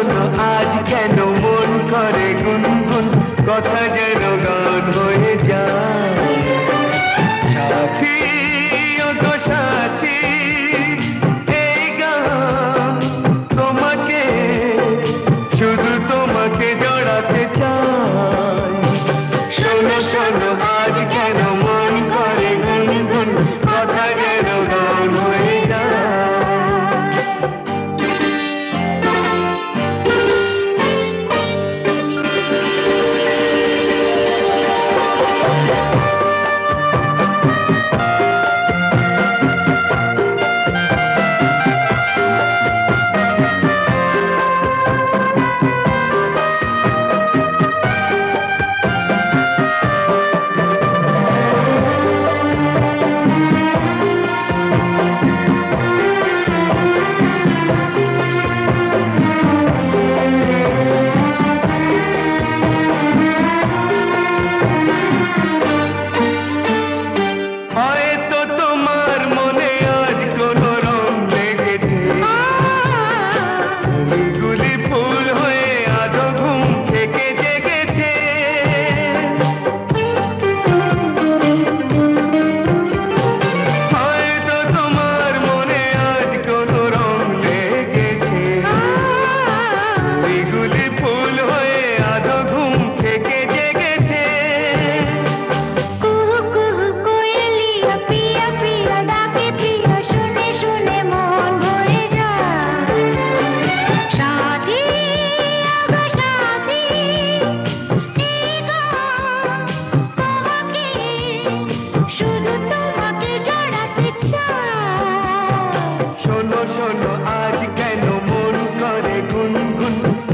শোনো আজ কেন মন করে গুনগুন কথা যেন গান হয়ে যায় সাথী ও তো সাথী এই গান তোমাকে শুধু তোমাকে জড়াতে চাই শোনো শোনো আজ কেন মন করে গুনগুন কথা যেন গান হয়ে যায়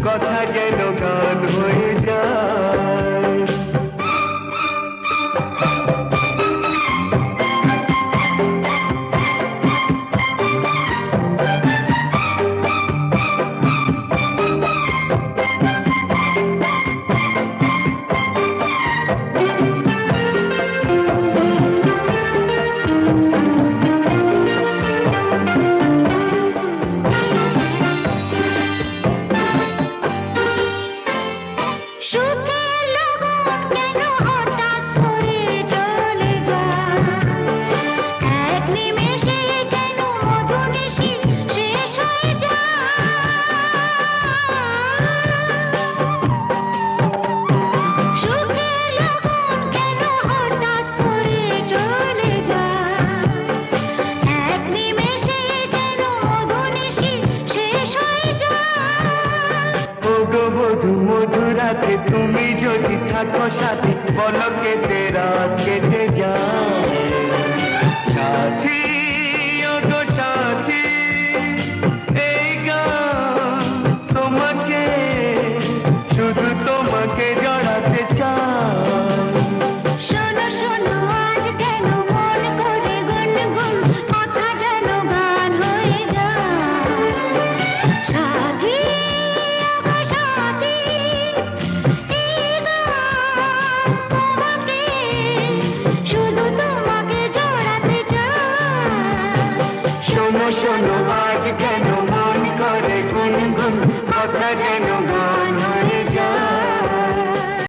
কথা যেন গান হয়ে যায় মধুরাতে তুমি যদি থাকো সাথী বলো কেটে রাত কেটে যায় সাথী